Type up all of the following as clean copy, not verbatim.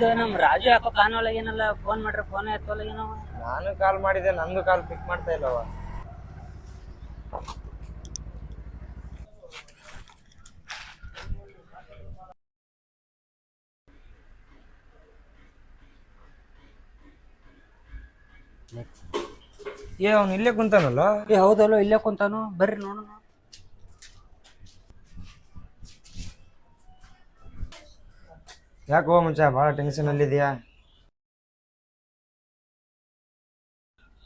ಇದು ನಮ್ ರಾಜು ಯಾಕೋ ಕಾನ್ ಒಳಗೇನಲ್ಲ ಫೋನ್ ಮಾಡ್ರೆ ಫೋನ್ ಎತ್ತೋಲಗೇನವ. ನಾನು ಕಾಲ್ ಮಾಡಿದೆ, ನಂದು ಕಾಲ್ ಪಿಕ್ ಮಾಡ್ತಾ ಇಲ್ಲವ. ಅವ್ನು ಇಲ್ಲೇ ಕುಂತಾನಲ್ಲ. ಹೌದಲ್ಲೋ, ಇಲ್ಲೇ ಕುಂತಾನು. ಬರ್ರಿ ನೋಡೋಣ. ಯಾಕೋ ಮುಂಚೆ ಭಾಳ ಟೆನ್ಷನ್ ಅಲ್ಲಿದ್ಯಾ?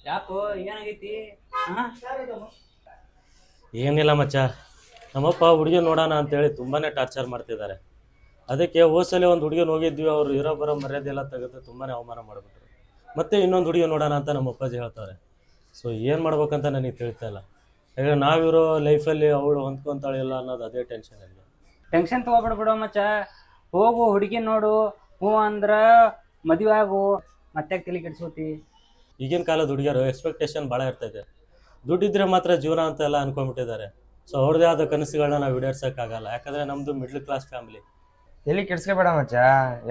ಯಾಕೋ ಏನಾಗೈತಿ? ಏನಿಲ್ಲ ಮಚ್ಚ, ನಮ್ಮಪ್ಪ ಹುಡುಗಿ ನೋಡೋಣ ಅಂತೇಳಿ ತುಂಬಾ ಟಾರ್ಚರ್ ಮಾಡ್ತಿದ್ದಾರೆ. ಅದಕ್ಕೆ ಹೋಸಲಿ ಒಂದು ಹುಡುಗಿನ ಹೋಗಿದ್ವಿ, ಅವ್ರು ಇರೋ ಬರೋ ಮರ್ಯಾದೆ ಎಲ್ಲ ತೆಗೆದು ತುಂಬಾ ಅವಮಾನ ಮಾಡಿಬಿಟ್ರು. ಮತ್ತೆ ಇನ್ನೊಂದು ಹುಡುಗಿ ನೋಡೋಣ ಅಂತ ನಮ್ಮ ಅಪ್ಪಾಜಿ ಹೇಳ್ತಾರೆ. ಸೊ ಏನು ಮಾಡ್ಬೇಕಂತ ನನಗೆ ತಿಳಿತಾ ಇಲ್ಲ. ಯಾಕಂದ್ರೆ ನಾವಿರೋ ಲೈಫಲ್ಲಿ ಅವಳು ಹೊಂದ್ಕೊಂತಾಳಿಲ್ಲ ಅನ್ನೋದು ಅದೇ ಟೆನ್ಷನ್ ಅಲ್ಲಿ. ಟೆನ್ಷನ್ ತಗೋಬಿಡ್ಬಿಡು ಮಚ್ಚ. ಹೋಗು ಹುಡುಗಿ ನೋಡು, ಹ್ಞೂ ಅಂದ್ರ ಮದುವೆ ಆಗು. ಮತ್ತೆ ತಲೆ ಕೆಡಿಸ್ಕೋತಿ. ಈಗಿನ ಕಾಲದ ಹುಡುಗಿಯರು ಎಕ್ಸ್ಪೆಕ್ಟೇಷನ್ ಭಾಳ ಇರ್ತೈತೆ. ದುಡ್ಡಿದ್ರೆ ಮಾತ್ರ ಜೀವನ ಅಂತ ಎಲ್ಲ ಅನ್ಕೊಂಡ್ಬಿಟ್ಟಿದ್ದಾರೆ. ಸೊ ಅವ್ರದ್ದೇ ಆದ ಕನಸುಗಳನ್ನ ನಾವು ಈಡೇರ್ಸೋಕ್ಕಾಗಲ್ಲ. ಯಾಕಂದರೆ ನಮ್ಮದು ಮಿಡ್ಲ್ ಕ್ಲಾಸ್ ಫ್ಯಾಮಿಲಿ. ಎಲ್ಲಿ ಕೆಡ್ಸ್ಕೊಬೇಡ ಮಚ್ಚ,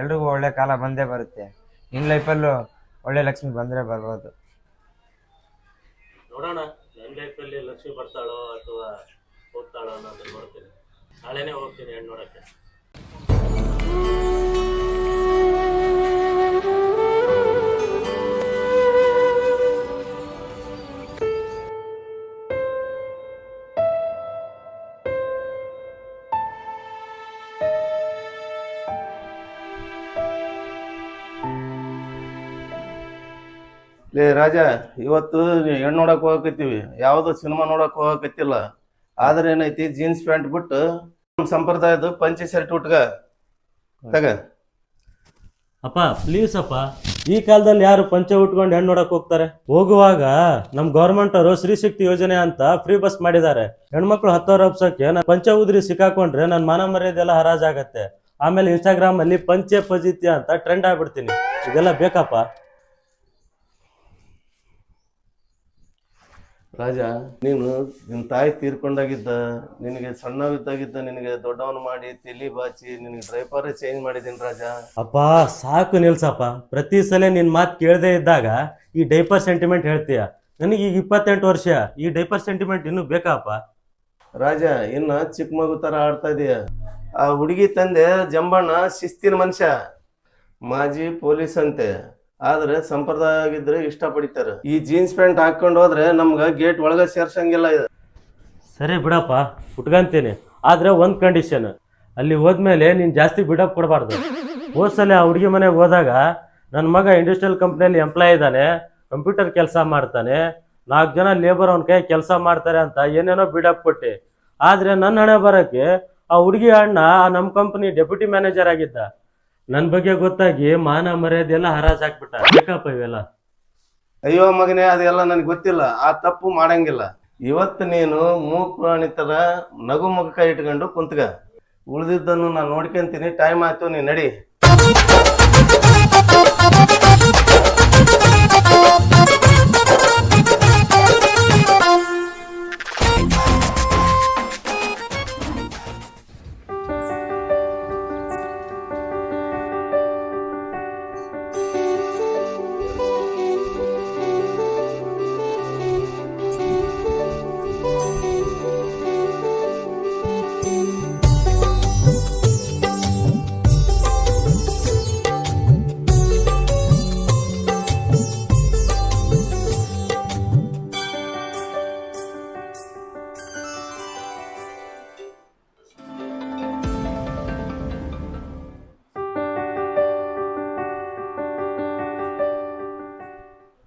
ಎಲ್ರಿಗೂ ಒಳ್ಳೆ ಕಾಲ ಬಂದೇ ಬರುತ್ತೆ. ನಿನ್ನ ಲೈಫಲ್ಲೂ ಒಳ್ಳೆ ಲಕ್ಷ್ಮಿ ಬಂದರೆ ಬರ್ಬೋದು. ನೋಡೋಣ, ನನ್ನ ಲೈಫಲ್ಲಿ ಲಕ್ಷ್ಮಿ ಬರ್ತಾಳೋ ಅಥವಾ ಹೋಗ್ತಾಳೋ ಅನ್ನೋದು ನೋಡ್ತೀನಿ. ನಾಳೆನೇ ಹೋಗ್ತೀನಿ ಹೆಣ್ಣು ನೋಡೋಕ್ಕೆ. ಲೇ ರಾಜ, ಇವತ್ತು ಹೆಣ್ಣು ನೋಡಕ್ ಹೋಗಕತ್ತೀವಿ. ಯಾವ್ದು ಸಿನಿಮಾ ನೋಡಕ್ ಹೋಗಕತ್ತಿಲ್ಲ. ಆದ್ರೆ ಏನೈತಿ, ಜೀನ್ಸ್ ಪ್ಯಾಂಟ್ ಬಿಟ್ಟು ನಮ್ಮ ಸಂಪ್ರದಾಯದ ಪಂಚೆ ಶರ್ಟ್ ಉಟ್ಕ ತಗ. ಅಪ್ಪ ಪ್ಲೀಸ್ ಅಪ್ಪ, ಈ ಕಾಲದಲ್ಲಿ ಯಾರು ಪಂಚೆ ಉಟ್ಕೊಂಡು ಹೆಣ್ಣು ನೋಡಕ್ ಹೋಗ್ತಾರೆ? ಹೋಗುವಾಗ ನಮ್ಮ ಗೌರ್ಮೆಂಟ್ ಅವರು ಸ್ತ್ರೀಶಕ್ತಿ ಯೋಜನೆ ಅಂತ ಫ್ರೀ ಬಸ್ ಮಾಡಿದ್ದಾರೆ. ಹೆಣ್ಮಕ್ಳು 10,000 ಹಬ್ಸಕ್ಕೆ ನಾನು ಪಂಚೆ ಉದ್ರಿ ಸಿಕ್ಕಾಕೊಂಡ್ರೆ ನನ್ನ ಮಾನ ಮರ್ಯಾದೆಲ್ಲ ಹರಾಜಾಗತ್ತೆ. ಆಮೇಲೆ ಇನ್ಸ್ಟಾಗ್ರಾಮ್ ಅಲ್ಲಿ ಪಂಚೆ ಫಜಿತ್ಯ ಅಂತ ಟ್ರೆಂಡ್ ಆಗ್ಬಿಡ್ತೀನಿ. ಇದೆಲ್ಲ ಬೇಕಪ್ಪ? ರಾಜ, ನೀನು ನಿನ್ನ ತಾಯಿ ತೀರ್ಕೊಂಡಾಗಿದ್ದ, ನಿನಗೆ ಸಣ್ಣವಿದ್ದಾಗಿದ್ದ ನಿನಗೆ ದೊಡ್ಡವನು ಮಾಡಿ ತಲಿ ಬಾಚಿ ನಿನಗೆ ಡ್ರೈಪರೇ ಚೇಂಜ್ ಮಾಡಿದ್ದೀನಿ ರಾಜ. ಅಪ್ಪ ಸಾಕು ನಿಲ್ಸಪ್ಪ. ಪ್ರತಿ ಸಲ ನಿನ್ನ ಮಾತು ಕೇಳದೆ ಇದ್ದಾಗ ಈ ಡೈಪರ್ ಸೆಂಟಿಮೆಂಟ್ ಹೇಳ್ತೀಯ. ನನಗೆ ಈಗ 28 ವರ್ಷ, ಈ ಡೈಪರ್ ಸೆಂಟಿಮೆಂಟ್ ಇನ್ನೂ ಬೇಕಾಪ್ಪ? ರಾಜ, ಇನ್ನು ಚಿಕ್ಕ ಮಗು ಥರ ಆಡ್ತಾ ಇದೀಯ. ಆ ಹುಡುಗಿ ತಂದೆ ಜಂಬಣ್ಣ ಶಿಸ್ತಿನ ಮನುಷ್ಯ, ಮಾಜಿ ಪೊಲೀಸ್ ಅಂತೆ. ಆದ್ರೆ ಸಂಪ್ರದಾಯ ಆಗಿದ್ರೆ ಇಷ್ಟಪಡಿತಾರೆ. ಈ ಜೀನ್ಸ್ ಪ್ಯಾಂಟ್ ಹಾಕೊಂಡು ಹೋದ್ರೆ ನಮ್ಗೆ ಗೇಟ್ ಒಳಗೆ ಸೇರ್ಸಂಗಿಲ್ಲ. ಇದು ಸರಿ ಬಿಡಪ್ಪ, ಉಟ್ಕೊಂತೀನಿ. ಆದ್ರೆ ಒಂದು ಕಂಡೀಷನ್, ಅಲ್ಲಿ ಹೋದ್ಮೇಲೆ ನೀನು ಜಾಸ್ತಿ ಬಿಡಪ್ ಕೊಡಬಾರ್ದು. ಹೋದ್ಸಲ ಆ ಹುಡುಗಿ ಮನೆಗೆ ಹೋದಾಗ ನನ್ನ ಮಗ ಇಂಡಸ್ಟ್ರಿಯಲ್ ಕಂಪ್ನಿಯಲ್ಲಿ ಎಂಪ್ಲಾಯ್ ಇದ್ದಾನೆ, ಕಂಪ್ಯೂಟರ್ ಕೆಲಸ ಮಾಡ್ತಾನೆ, 4 ಜನ ಲೇಬರ್ ಅವನ ಕೈ ಕೆಲಸ ಮಾಡ್ತಾರೆ ಅಂತ ಏನೇನೋ ಬಿಡಪ್ ಕೊಟ್ಟು. ಆದರೆ ನನ್ನ ಹಣೆ ಬರೋಕ್ಕೆ ಆ ಹುಡುಗಿ ಅಣ್ಣ ನಮ್ಮ ಕಂಪ್ನಿ ಡೆಪ್ಯೂಟಿ ಮ್ಯಾನೇಜರ್ ಆಗಿದ್ದ. ನನ್ನ ಬಗ್ಗೆ ಗೊತ್ತಾಗಿ ಮಾನ ಮರ್ಯಾದೆ ಎಲ್ಲ ಹರಾಜಾಕ್ಬಿಟ್ಟ. ಬೇಕಪ್ಪ ಇವೆಲ್ಲ? ಅಯ್ಯೋ ಮಗನೇ, ಅದೆಲ್ಲ ನನಗೆ ಗೊತ್ತಿಲ್ಲ. ಆ ತಪ್ಪು ಮಾಡಂಗಿಲ್ಲ. ಇವತ್ತು ನೀನು ಮೂಕ್ ಪ್ರಾಣಿ ಥರ ನಗು ಮುಖ ಇಟ್ಕೊಂಡು ಕುಂತ್ಕ. ಉಳಿದಿದ್ದನ್ನು ನಾನು ನೋಡ್ಕೊಂತೀನಿ. ಟೈಮ್ ಆಯ್ತು, ನೀನು ನಡಿ.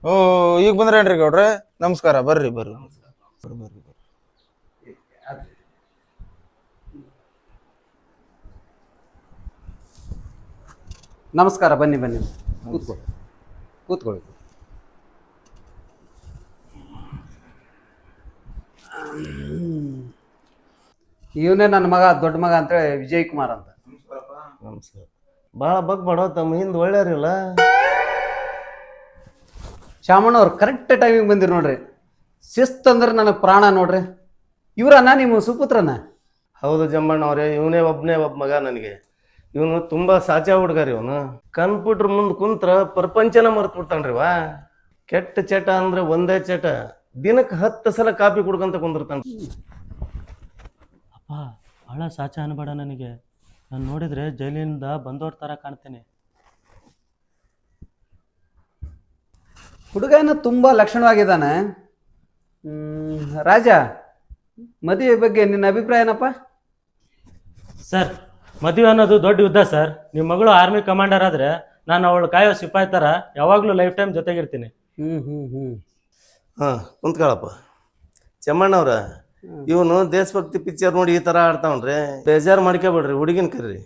ಓ, ಈಗ ಬಂದ್ರೇನ್ರಿ ಗೌಡ್ರೆ? ನಮಸ್ಕಾರ. ಬರ್ರಿ ಬರ್ರಿ ಬರ್ರಿ. ನಮಸ್ಕಾರ. ಬನ್ನಿ ಬನ್ನಿ, ಕೂತ್ಕೊಳ್ಳಿ ಕೂತ್ಕೊಳ್ಳಿ. ಇವನೇ ನನ್ನ ಮಗ, ದೊಡ್ಡ ಮಗ ಅಂತೇಳಿ ವಿಜಯ್ ಕುಮಾರ್ ಅಂತ. ನಮಸ್ಕಾರ. ಭಾಳ ಬಗ್ಬೇಡ, ತಮ್ಮ ಹಿಂದೆ ಒಳ್ಳೆಯವ್ರಿಲ್ಲ. ಶಾಮಣ್ಣವ್ರು ಕರೆಕ್ಟ್ ಟೈಮಿಗೆ ಬಂದಿರು ನೋಡ್ರಿ. ಶಿಸ್ತು ಅಂದ್ರೆ ನನಗೆ ಪ್ರಾಣ ನೋಡ್ರಿ. ಇವರನ್ನ ನಿಮ್ಮ ಸುಪುತ್ರನ? ಹೌದು ಜಂಬಣ್ಣ ಅವರೇ, ಇವನೇ ಒಬ್ಬ ಮಗ ನನಗೆ. ಇವನು ತುಂಬಾ ಸಾಚಾ ಹುಡುಗ ರೀ ಇವನು. ಕಂಪ್ಯೂಟರ್ ಮುಂದೆ ಕುಂತ್ರ ಪ್ರಪಂಚನ ಮರ್ತು ಬಿಡ್ತಾನ್ರಿವ. ಕೆಟ್ಟ ಚಟ ಅಂದ್ರೆ ಒಂದೇ ಚಟ, ದಿನಕ್ಕೆ 10 ಸಲ ಕಾಪಿ ಕುಡ್ಕಂತ ಕುಂದಿರ್ತಾನ. ಅಪ್ಪ ಭಾಳ ಸಾಚ ಅನ್ಬೇಡ ನನಗೆ. ನಾನು ನೋಡಿದರೆ ಜೈಲಿನಿಂದ ಬಂದೋರ್ ಥರ ಕಾಣ್ತೇನೆ. ಹುಡುಗ ಏನೋ ತುಂಬ ಲಕ್ಷಣವಾಗಿದ್ದಾನೆ. ರಾಜ, ಮದುವೆ ಬಗ್ಗೆ ನಿನ್ನ ಅಭಿಪ್ರಾಯ ಏನಪ್ಪ? ಸರ್, ಮದುವೆ ಅನ್ನೋದು ದೊಡ್ಡ ಯುದ್ಧ ಸರ್. ನಿಮ್ಮ ಮಗಳು ಆರ್ಮಿ ಕಮಾಂಡರ್ ಆದರೆ ನಾನು ಅವಳು ಕಾಯೋ ಸಿಪಾಯಿ ಥರ ಯಾವಾಗಲೂ ಲೈಫ್ ಟೈಮ್ ಜೊತೆಗಿರ್ತೀನಿ. ಹಾ, ಕುಂತ್ಕೊಳಪ್ಪ. ಚೆಮ್ಮಣ್ಣವ್ರ, ಇವನು ದೇಶಭಕ್ತಿ ಪಿಕ್ಚರ್ ನೋಡಿ ಈ ತರ ಆಡ್ತಾವನ್ರಿ. ಬೇಜಾರು ಮಾಡ್ಕೊಬೇಡ್ರಿ, ಹುಡುಗಿನ ಕರ್ರಿ.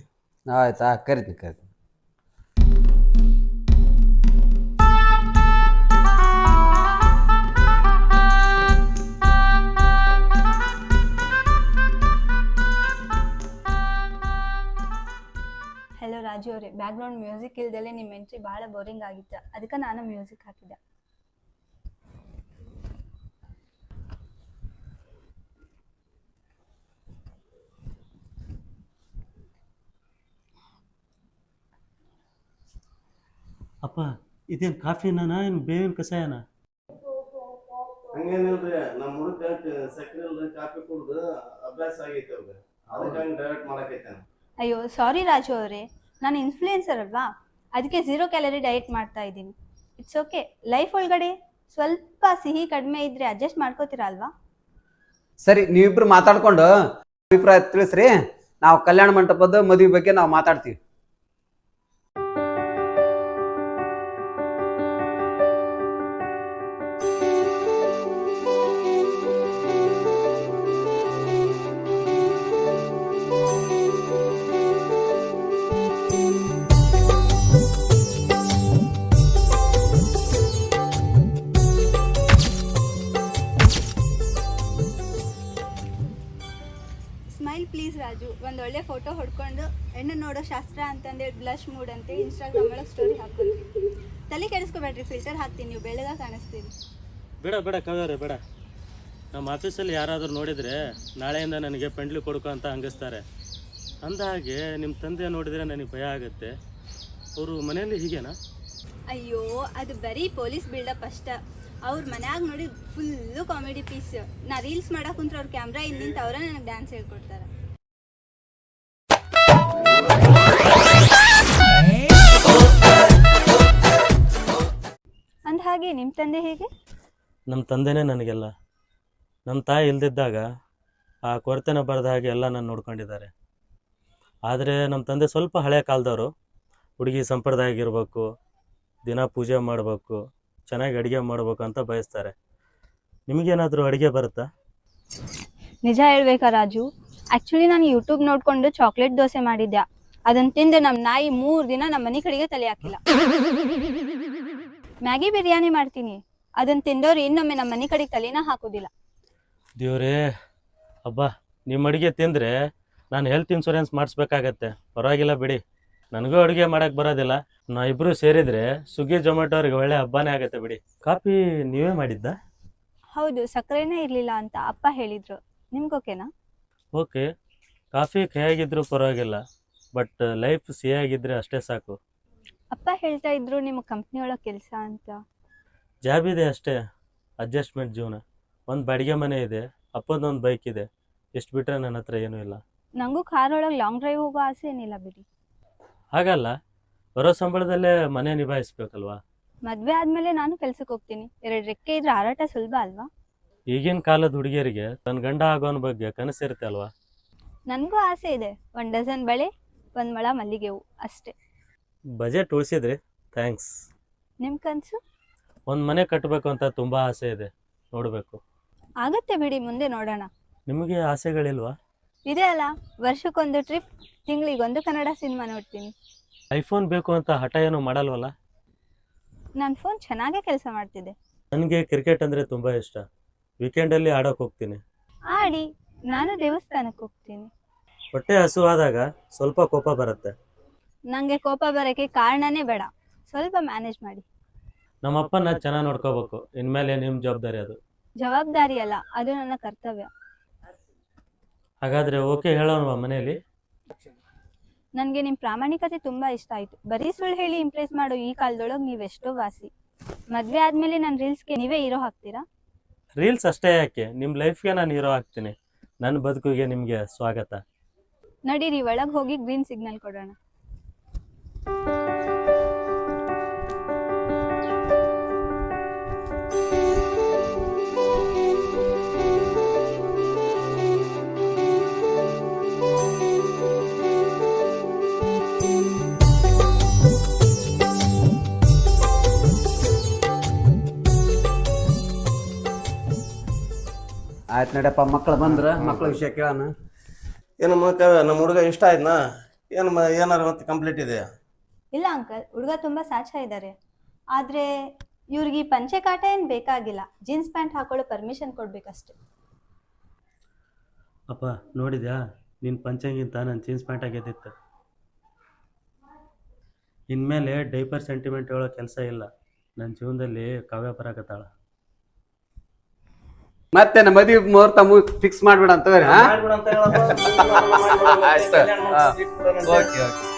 ಆಯ್ತಾ, ಕರಿತೀನಿ. ಹಲೋ ರಾಜು ಅವರೇ, ಬ್ಯಾಕ್ಗ್ರೌಂಡ್ ಮ್ಯೂಸಿಕ್ ಇಲ್ದಲೆ ನಿಮ್ಮ ಎಂಟ್ರಿ ಭಾಳ ಬೋರಿಂಗ್ ಆಗಿತ್ತು, ಅದಕ್ಕೆ ನಾನು ಮ್ಯೂಸಿಕ್ ಹಾಕಿದ್ದೆ. ಅಪ್ಪ, ಇದೇನು ಕಾಫಿನ ಏನು ಬೇವಿನ ಕಷಾಯನ? ಹಂಗೇನಿಲ್ರಿ, ನಮ್ಮ ಹುಡುಗ ಸಕ್ಕರೆ ಇಲ್ದ ಕಾಫಿ ಕುಡ್ದು ಅಭ್ಯಾಸ ಆಗೈತೆ ಅವ್ರಿಗೆ, ಅದಕ್ಕೆ ಡೈರೆಕ್ಟ್ ಮಾಡಕೈತೆ. ಅಯ್ಯೋ ಸಾರಿ ರಾಜು ಅವರೇ, ನಾನು ಇನ್ಫ್ಲೂಯೆನ್ಸರ್ ಅಲ್ವಾ, ಅದಕ್ಕೆ 0 ಕ್ಯಾಲರಿ ಡಯಟ್ ಮಾಡ್ತಾ ಇದ್ದೀನಿ. It's okay. ಲೈಫ್ ಒಳಗಡೆ ಸ್ವಲ್ಪ ಸಿಹಿ ಕಡಿಮೆ ಇದ್ರೆ ಅಡ್ಜಸ್ಟ್ ಮಾಡ್ಕೋತೀರಾ ಅಲ್ವಾ? ಸರಿ, ನೀವಿಬ್ರು ಮಾತಾಡ್ಕೊಂಡು ಅಭಿಪ್ರಾಯ ತಿಳಿಸ್ರಿ. ನಾವು ಕಲ್ಯಾಣ ಮಂಟಪದ ಮದುವೆ ಬಗ್ಗೆ ನಾವು ಮಾತಾಡ್ತೀವಿ. Smile please Raju. ಒಂದು ಒಳ್ಳೆ ಫೋಟೋ ಹೊಡ್ಕೊಂಡು ಹೆಣ್ಣು ನೋಡೋ ಶಾಸ್ತ್ರ ಅಂತಂದೇಳಿ ಬ್ಲಶ್ ಮೂಡ್ ಅಂತೇಳಿ ಇನ್ಸ್ಟಾಗ್ರಾಮ್ ಒಳಗೆ ಸ್ಟೋರಿ ಹಾಕ್ಕೊಂತೀವಿ. ತಲೆ ಕೆಡಿಸ್ಕೋಬೇಡ್ರಿ, ಫಿಲ್ಟರ್ ಹಾಕ್ತೀನಿ, ನೀವು ಬೆಳಗ್ಗೆ ಕಾಣಿಸ್ತೀರಿ. ಬೇಡ ಕವ್ಯಾರೆ ಬೇಡ. ನಮ್ಮ ಆಫೀಸಲ್ಲಿ ಯಾರಾದರೂ ನೋಡಿದರೆ ನಾಳೆಯಿಂದ ನನಗೆ ಪೆಂಡ್ಲಿ ಕೊಡ್ಕೊ ಅಂತ ಹಂಗಿಸ್ತಾರೆ. ಅಂದ ಹಾಗೆ ನಿಮ್ಮ ತಂದೆ ನೋಡಿದರೆ ನನಗೆ ಭಯ ಆಗುತ್ತೆ. ಅವರು ಮನೆಯಲ್ಲಿ ಹೀಗೇನಾ? ಅಯ್ಯೋ, ಅದು ಬರೀ ಪೊಲೀಸ್ ಬಿಲ್ಡಪ್ ಅಷ್ಟ. ಅವ್ರ ಮನ್ಯಾಗ ನೋಡಿ ಫುಲ್ಲು ಕಾಮಿಡಿ ಪೀಸ್. ನಾ ರೀಲ್ಸ್ ಮಾಡಕ್ ಕುಂತ್ರ ಅವ್ರ ಕ್ಯಾಮ್ರಾ ಇಲ್ಲಿ ನಿಂತ ಅವ್ರ ನನಗೆ ಡ್ಯಾನ್ಸ್ ಹೇಳ್ಕೊಡ್ತಾರೆ. ಅಂದ ಹಾಗೆ ನಿಮ್ಮ ತಂದೆ ಹೇಗೆ? ನಮ್ಮ ತಂದೆನೇ ನನಗೆಲ್ಲ. ನಮ್ಮ ತಾಯಿ ಇಲ್ದಿದ್ದಾಗ ಆ ಕೊರತೆನ ಬರೆದ ಹಾಗೆ ಎಲ್ಲ ನಾನು ನೋಡ್ಕೊಂಡಿದ್ದಾರೆ. ಆದರೆ ನಮ್ಮ ತಂದೆ ಸ್ವಲ್ಪ ಹಳೆಯ ಕಾಲದವರು. ಹುಡುಗಿ ಸಂಪ್ರದಾಯಗಿರ್ಬೇಕು, ದಿನ ಪೂಜೆ ಮಾಡಬೇಕು, ಚೆನ್ನಾಗಿ ಅಡುಗೆ ಮಾಡಬೇಕು ಅಂತ ಬಯಸ್ತಾರೆ. ನಿಮಗೇನಾದರೂ ಅಡುಗೆ ಬರುತ್ತಾ? ನಿಜ ಹೇಳ್ಬೇಕಾ ರಾಜು, ಆ್ಯಕ್ಚುಲಿ ನಾನು ಯೂಟ್ಯೂಬ್ ನೋಡ್ಕೊಂಡು ಚಾಕ್ಲೇಟ್ ದೋಸೆ ಮಾಡಿದ್ದೆ. ಅದನ್ನು ತಿಂದು ನಮ್ಮ ನಾಯಿ 3 ದಿನ ನಮ್ಮ ಮನೆ ಕಡೆಗೆ ತಲೆ ಹಾಕಿಲ್ಲ. ಮ್ಯಾಗಿ ಬಿರಿಯಾನಿ ಮಾಡ್ತೀನಿ, ಅದನ್ನು ತಿಂದವ್ರು ಇನ್ನೊಮ್ಮೆ ನಮ್ಮ ಮನೆ ಕಡೆಗೆ ತಲೆನ ಹಾಕೋದಿಲ್ಲ. ದೇವ್ರೇ, ಅಬ್ಬಾ, ನಿಮ್ಮ ಅಡುಗೆ ತಿಂದರೆ ನಾನು ಹೆಲ್ತ್ ಇನ್ಶೂರೆನ್ಸ್ ಮಾಡಿಸ್ಬೇಕಾಗತ್ತೆ. ಪರವಾಗಿಲ್ಲ ಬಿಡಿ, ನನಗೂ ಅಡುಗೆ ಮಾಡೋಕ್ಕೆ ಬರೋದಿಲ್ಲ. ನಾ ಇಬ್ಬರು ಸೇರಿದರೆ ಸ್ವಿಗ್ಗಿ ಜೊಮ್ಯಾಟೊ ಅವ್ರಿಗೆ ಒಳ್ಳೆ ಹಬ್ಬನೇ ಆಗುತ್ತೆ ಬಿಡಿ. ಕಾಫಿ ನೀವೇ ಮಾಡಿದ್ದಾ? ಹೌದು, ಸಕ್ಕರೆನೇ ಇರಲಿಲ್ಲ ಅಂತ ಅಪ್ಪ ಹೇಳಿದ್ರು. ನಿಮ್ಗೆ ಓಕೆನಾ? ಓಕೆ, ಕಾಫಿ ಕೈಯಾಗಿದ್ರೂ ಪರವಾಗಿಲ್ಲ, ಬಟ್ ಲೈಫ್ ಸಿಹಿಯಾಗಿದ್ದರೆ ಅಷ್ಟೇ ಸಾಕು. ಅಪ್ಪ ಹೇಳ್ತಾ ಇದ್ರು ನಿಮ್ಮ ಕಂಪ್ನಿ ಒಳಗೆ ಕೆಲಸ ಅಂತ. ಜಾಬ್ ಇದೆ ಅಷ್ಟೇ, ಅಡ್ಜಸ್ಟ್ಮೆಂಟ್ ಜೀವನ. ಒಂದು ಬಾಡಿಗೆ ಮನೆ ಇದೆ, ಅಪ್ಪದೊಂದು ಬೈಕ್ ಇದೆ, ಎಷ್ಟು ಬಿಟ್ಟರೆ ನನ್ನ ಹತ್ರ ಏನೂ ಇಲ್ಲ. ನನಗೂ ಕಾರ್ ಒಳಗೆ ಲಾಂಗ್ ಡ್ರೈವ್ ಹೋಗೋ ಆಸೆ ಏನಿಲ್ಲ ಬಿಡಿ. ಹಾಗಲ್ಲ, ಬರೋ ಸಂಬಳದಲ್ಲೇ ಮನೆ ನಿಭಾಯಿಸ್ಬೇಕಲ್ವಾ? ಮದುವೆ ಆದಮೇಲೆ ನಾನು ಕೆಲ್ಸಕ್ಕೆ ಹೋಗ್ತೀನಿ. 2 ರೆಕ್ಕೆ ಇದ್ರೆ ಹಾರಾಟ ಸುಲಭ ಅಲ್ವಾ? ಈಗಿನ ಕಾಲದ ಹುಡುಗಿಯರಿಗೆ ತನ್ನ ಗಂಡ ಆಗೋನ ಬಗ್ಗೆ ಕನಸಿರುತ್ತೆ ಅಲ್ವಾ? ನನಗೂ ಆಸೆ ಇದೆ. 1 ಡಜನ್ ಬಳೆ, 1 ಮೊಳ ಮಲ್ಲಿಗೆ ಹೂವು ಅಷ್ಟೇ. ಬಜೆಟ್ ಉಳಿಸಿದ್ರಿ, ಥ್ಯಾಂಕ್ಸ್. ನಿಮ್ಮ ಕನಸು? ಒಂದು ಮನೆ ಕಟ್ಟಬೇಕು ಅಂತ ತುಂಬ ಆಸೆ ಇದೆ, ನೋಡಬೇಕು. ಆಗತ್ತೆ ಬಿಡಿ, ಮುಂದೆ ನೋಡೋಣ. ನಿಮಗೆ ಆಸೆಗಳಿಲ್ವಾ? ಇದೆ ಅಲ್ಲ, ವರ್ಷಕ್ಕೊಂದು ಟ್ರಿಪ್, ತಿಂಗಳಿಗೊಂದು ಕನ್ನಡ ಸಿನಿಮಾ ನೋಡ್ತೀನಿ. ಐಫೋನ್ ಬೇಕು ಅಂತ ಹಠ ಏನೂ ಮಾಡಲ್ವಲ್ಲ? ನನ್ನ ಫೋನ್ ಚೆನ್ನಾಗೇ ಕೆಲಸ ಮಾಡ್ತಿದೆ. ನನಗೆ ಕ್ರಿಕೆಟ್ ಅಂದರೆ ತುಂಬ ಇಷ್ಟ. ವೀಕೆಂಡಲ್ಲಿ ಆಡೋಕೆ ಹೋಗ್ತೀನಿ. ಆಡಿ, ನಾನು ದೇವಸ್ಥಾನಕ್ಕೆ ಹೋಗ್ತೀನಿ. ಹೊಟ್ಟೆ ಹಸುವಾದಾಗ ಸ್ವಲ್ಪ ಕೋಪ ಬರುತ್ತೆ. ನನಗೆ ಕೋಪ ಬರೋಕ್ಕೆ ಕಾರಣನೇ ಬೇಡ, ಸ್ವಲ್ಪ ಮ್ಯಾನೇಜ್ ಮಾಡಿ. ನಮ್ಮಪ್ಪನ ಚೆನ್ನಾಗಿ ನೋಡ್ಕೋಬೇಕು, ಇನ್ಮೇಲೆ ನಿಮ್ಮ ಜವಾಬ್ದಾರಿ ಅದು. ಜವಾಬ್ದಾರಿ ಅಲ್ಲ, ಅದು ನನ್ನ ಕರ್ತವ್ಯ. ಹಾಗಾದರೆ ಓಕೆ ಹೇಳೋಣವಾ ಮನೆಯಲ್ಲಿ? ನನಗೆ ನಿಮ್ಮ ಪ್ರಾಮಾಣಿಕತೆ ತುಂಬಾ ಇಷ್ಟ ಆಯ್ತು. ಬರೀ ಸುಳ್ಳು ಹೇಳಿ ಇಂಪ್ರೆಸ್ ಮಾಡೋ ಈ ಕಾಲದೊಳಗೆ ನೀವೆಷ್ಟೋ ವಾಸಿ. ಮದ್ವೆ ಆದ್ಮೇಲೆ ನನ್ನ ರೀಲ್ಸ್ಗೆ ನೀವೇ ಹೀರೋ ಹಾಕ್ತೀರಾ? ರೀಲ್ಸ್ ಅಷ್ಟೇ ಯಾಕೆ, ನಿಮ್ಮ ಲೈಫ್ಗೆ ನಾನು ಹೀರೋ ಆಗ್ತೀನಿ. ನನ್ನ ಬದುಕಿಗೆ ನಿಮಗೆ ಸ್ವಾಗತ. ನಡೀರಿ ಒಳಗೆ ಹೋಗಿ ಗ್ರೀನ್ ಸಿಗ್ನಲ್ ಕೊಡೋಣ. ಆಯ್ತು ನಡಿಯಪ್ಪ, ಮಕ್ಳು ಬಂದ್ರ ಮಕ್ಳ ವಿಷಯ ಕೇಳೋಣ. ಏನಮ್ಮ ನಮ್ಮ ಹುಡುಗ ಇಷ್ಟ ಆಯ್ತನಾ? ಏನಾರು ಮತ್ತೆ ಕಂಪ್ಲೀಟ್ ಇದೆಯಾ? ಇಲ್ಲ ಅಂಕಲ್, ಹುಡುಗ ತುಂಬಾ ಸಾಚಾ ಇದ್ದಾರೆ. ಆದ್ರೆ ಇವ್ರಿಗೆ ಈ ಪಂಚೆ ಕಾಟ ಏನ್ ಬೇಕಾಗಿಲ್ಲ, ಜೀನ್ಸ್ ಪ್ಯಾಂಟ್ ಹಾಕೊಳ್ಳೋ ಪರ್ಮಿಷನ್ ಕೊಡ್ಬೇಕಷ್ಟೆ. ಅಪ್ಪ ನೋಡಿದ್ಯಾ, ನಿನ್ನ ಪಂಚಂಗಿಂತ ನನ್ನ ಜೀನ್ಸ್ ಪ್ಯಾಂಟ್ ಆಗ್ಯದಿತ್ತು. ಇನ್ಮೇಲೆ ಡೈಪರ್ ಸೆಂಟಿಮೆಂಟ್ ಹೇಳೋ ಕೆಲಸ ಇಲ್ಲ. ನನ್ನ ಜೀವನದಲ್ಲಿ ಕಾವ್ಯ ಬರಾಕತ್ತಾಳ. ಮತ್ತೆ ನಮ್ಮ ಮದುವೆ ಮುಹೂರ್ತ ಫಿಕ್ಸ್ ಮಾಡ್ಬಿಡ ಅಂತ. ಮಾಡ್ಬಿಡು ಅಂತ ಹೇಳಪ್ಪ. ಆಯ್ತು. Okay okay.